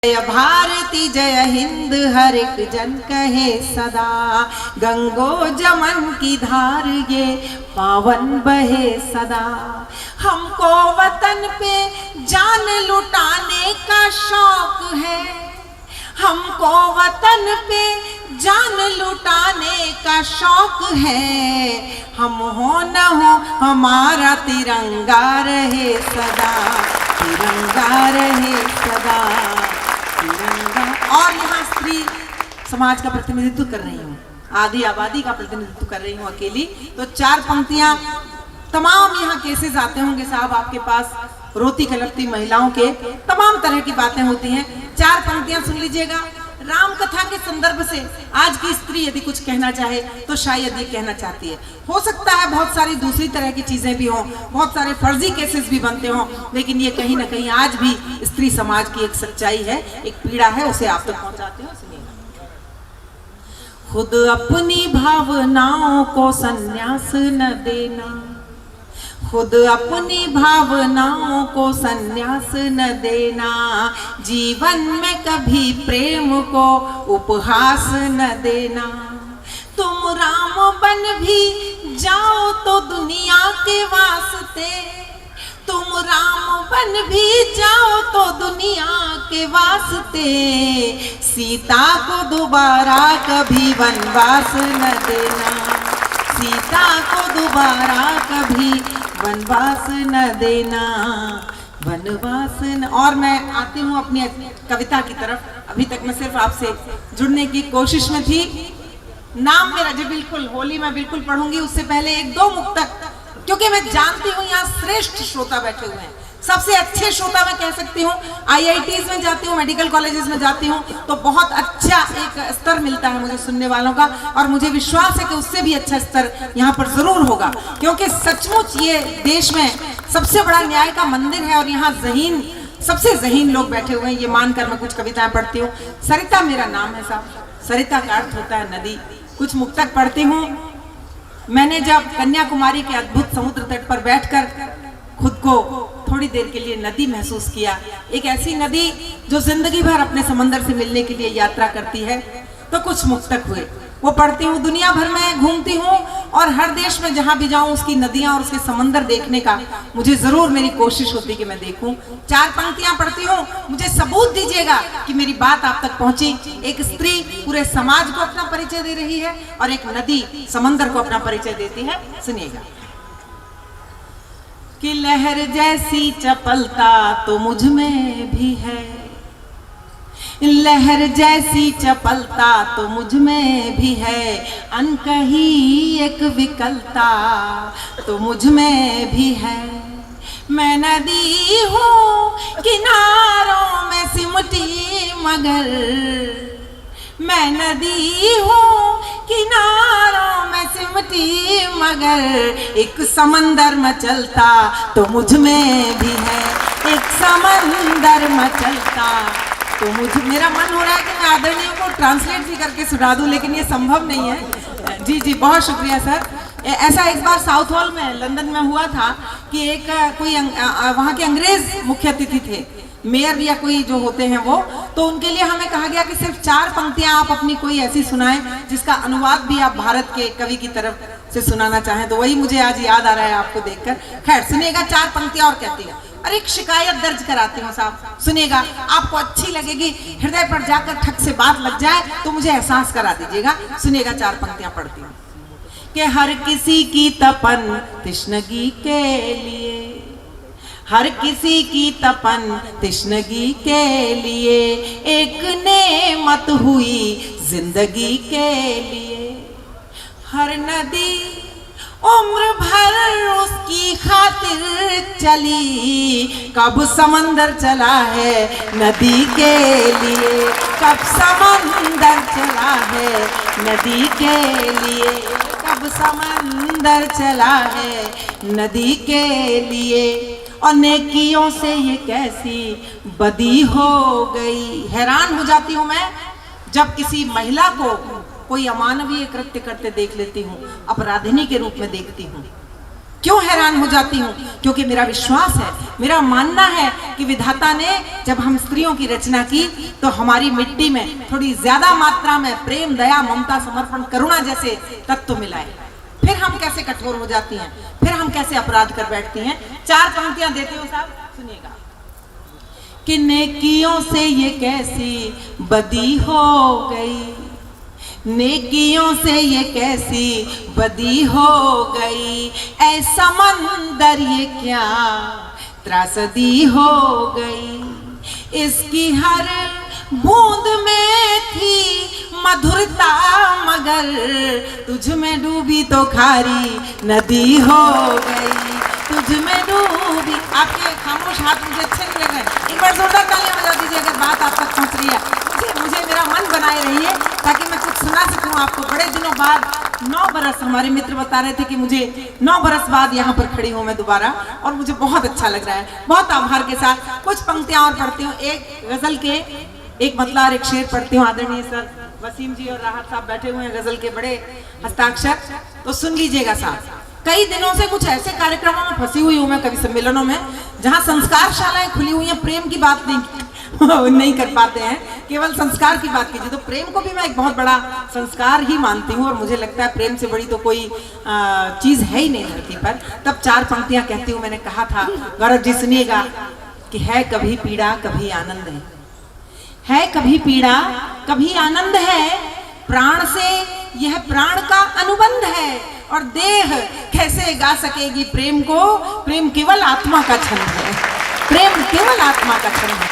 जय भारती जय हिंद हर एक जन कहे सदा, गंगो जमन की धार ये पावन बहे सदा। हमको वतन पे जान लुटाने का शौक है, हमको वतन पे जान लुटाने का शौक है। हम हो न हो हमारा तिरंगा रहे सदा, तिरंगा रहे सदा तिरंगा। और यहाँ स्त्री समाज का प्रतिनिधित्व कर रही हूँ, आधी आबादी का प्रतिनिधित्व कर रही हूँ अकेली। तो चार पंक्तियां, तमाम यहाँ केसेस आते होंगे साहब आपके पास, रोती कलपती महिलाओं के तमाम तरह की बातें होती हैं। चार पंक्तियां सुन लीजिएगा। राम कथा के संदर्भ से आज की स्त्री यदि कुछ कहना चाहे तो शायद ये कहना चाहती है। हो सकता है बहुत सारी दूसरी तरह की चीजें भी हों, बहुत सारे फर्जी केसेस भी बनते हों, लेकिन ये कहीं ना कहीं आज भी स्त्री समाज की एक सच्चाई है, एक पीड़ा है, उसे आप तक पहुंचाते हो। सुनिए। खुद अपनी भावनाओं को संन्यास न देना, खुद अपनी भावनाओं को संन्यास न देना, जीवन में कभी प्रेम को उपहास न देना। तुम राम बन भी जाओ तो दुनिया के वास्ते, तुम राम बन भी जाओ तो दुनिया के वास्ते, सीता को दोबारा कभी वनवास न देना, सीता को दोबारा कभी वनवास न देना, वनवास न। और मैं आती हूँ अपनी कविता की तरफ। अभी तक मैं सिर्फ आपसे जुड़ने की कोशिश में थी। नाम मेरा जी बिल्कुल होली मैं बिल्कुल पढ़ूंगी, उससे पहले एक दो मुक्तक, क्योंकि मैं जानती हूँ यहाँ श्रेष्ठ श्रोता बैठे हुए हैं, सबसे अच्छे श्रोता मैं कह सकती हूँ। IITs में जाती हूँ, मेडिकल कॉलेजेस में जाती हूँ, तो बहुत अच्छा एक स्तर मिलता है मुझे सुनने वालों का, और मुझे विश्वास है कि उससे भी अच्छा स्तर यहाँ पर जरूर होगा, क्योंकि सचमुच ये देश में सबसे बड़ा न्याय का मंदिर है और यहाँ ज़हीन, सबसे ज़हीन लोग बैठे हुए हैं, ये मानकर मैं कुछ कविताएं पढ़ती हूँ। सरिता मेरा नाम है साहब, सरिता का अर्थ होता है नदी। कुछ मुक्तक पढ़ती हूँ। मैंने जब कन्याकुमारी के अद्भुत समुद्र तट पर बैठकर खुद को थोड़ी देर के लिए नदी महसूस किया, एक ऐसी नदी जो जिंदगी भर अपने समंदर से मिलने के लिए यात्रा करती है, तो कुछ मुक्तक हुए, वो पढ़ती हूँ। दुनिया भर में घूमती हूँ और हर देश में जहाँ भी जाऊँ उसकी नदियाँ और उसके समंदर देखने का मुझे जरूर मेरी कोशिश होती कि मैं देखूँ। चार पंक्तियाँ पढ़ती हूँ, मुझे सबूत दीजिएगा कि मेरी बात आप तक पहुँची। एक स्त्री पूरे समाज को अपना परिचय दे रही है और एक नदी समंदर को अपना परिचय देती है। सुनिएगा। कि लहर जैसी चपलता तो मुझ में भी है, लहर जैसी चपलता तो मुझ में भी है, अनकही एक विकलता तो मुझ में भी है। मैं नदी हूँ किनारों में सिमटी मगर, मैं नदी हूँ किनारों में सिमटी मगर, एक समंदर में चलता तो मुझ में भी है, एक समंदर में चलता तो मुझ। मेरा मन हो रहा है कि मैं आदरणीय को ट्रांसलेट भी करके सुना दूं, लेकिन ये संभव नहीं है। जी जी बहुत शुक्रिया सर। ऐसा एक बार साउथ हॉल में लंदन में हुआ था कि एक कोई वहाँ के अंग्रेज मुख्य अतिथि थे, मेयर या कोई जो होते हैं वो, तो उनके लिए हमें कहा गया कि सिर्फ चार पंक्तियां आप अपनी कोई ऐसी सुनाएं जिसका अनुवाद भी आप भारत के कवि की तरफ से सुनाना चाहें। तो वही मुझे आज याद आ रहा है आपको देखकर। खैर सुनिएगा, चार पंक्तियां और कहती है। और एक शिकायत दर्ज कराती हूँ साहब, सुनिएगा, आपको अच्छी लगेगी, हृदय पर जाकर ठक से बात लग जाए तो मुझे एहसास करा दीजिएगा। सुनिएगा, चार पंक्तियां पढ़ती हूँ। कि हर किसी की तपन तिश्नगी के लिए, हर किसी की तपन तिश्नगी के लिए, एक नेमत हुई जिंदगी के लिए। हर नदी उम्र भर उसकी खातिर चली, कब समंदर चला है नदी के लिए, कब समंदर चला है नदी के लिए, कब समंदर चला है नदी के लिए। और नेकियों से ये कैसी बदी हो गई। हैरान हो जाती हूँ मैं जब किसी महिला को कोई अमानवीय कृत्य करते देख लेती हूँ, अपराधिनी के रूप में देखती हूँ। क्यों हैरान हो जाती हूँ? क्योंकि मेरा विश्वास है, मेरा मानना है कि विधाता ने जब हम स्त्रियों की रचना की तो हमारी मिट्टी में थोड़ी ज्यादा मात्रा में प्रेम, दया, ममता, समर्पण, करुणा जैसे तत्व मिलाए। फिर हम कैसे कठोर हो जाती हैं, फिर हम कैसे अपराध कर बैठती हैं। 4 पंक्तियां देते हो साहब, सुनिएगा। कि नेकियों से ये कैसी बदी हो गई, नेकियों से ये कैसी बदी हो गई, ऐसा समंदर ये क्या त्रासदी हो गई। इसकी हर बूंद में थी मधुरता, मगर तुझ में डूबी तो खारी नदी हो गई, तुझ में डूबी। आपके खामोश हाथ मुझे अच्छे नहीं लग रहे, एक बार जोरदार तालियां बजा दीजिए अगर बात आप तक पहुंच रही है। मुझे मेरा मन बनाए रहिए ताकि मैं कुछ सुना सकूं आपको। बड़े दिनों बाद 9 बरस, हमारे मित्र बता रहे थे कि मुझे 9 बरस बाद यहाँ पर खड़ी हूँ मैं दोबारा, और मुझे बहुत अच्छा लग रहा है। बहुत आभार के साथ कुछ पंक्तियां और पढ़ती हूँ। एक गजल के एक मतला और एक शेर पढ़ती हूँ। आदरणीय सर वसीम जी और राहत साहब बैठे हुए हैं, गजल के बड़े हस्ताक्षर, तो सुन लीजिएगा साहब। कई दिनों से कुछ ऐसे कार्यक्रमों में फंसी हुई हूँ मैं, कवि सम्मेलनों में, जहाँ संस्कारशालाएं खुली हुई हैं, प्रेम की बात नहीं कर पाते हैं, केवल संस्कार की बात कीजिए। तो प्रेम को भी मैं एक बहुत बड़ा संस्कार ही मानती हूँ, और मुझे लगता है प्रेम से बड़ी तो कोई चीज है ही नहीं धरती पर। तब 4 पंक्तियां कहती हूँ। मैंने कहा था, गौरव जी सुनिएगा, कि है कभी पीड़ा कभी आनंद है कभी पीड़ा कभी आनंद है, प्राण से यह प्राण का अनुबंध है, और देह कैसे गा सकेगी प्रेम को, प्रेम केवल आत्मा का छंद है, प्रेम केवल आत्मा का छंद है।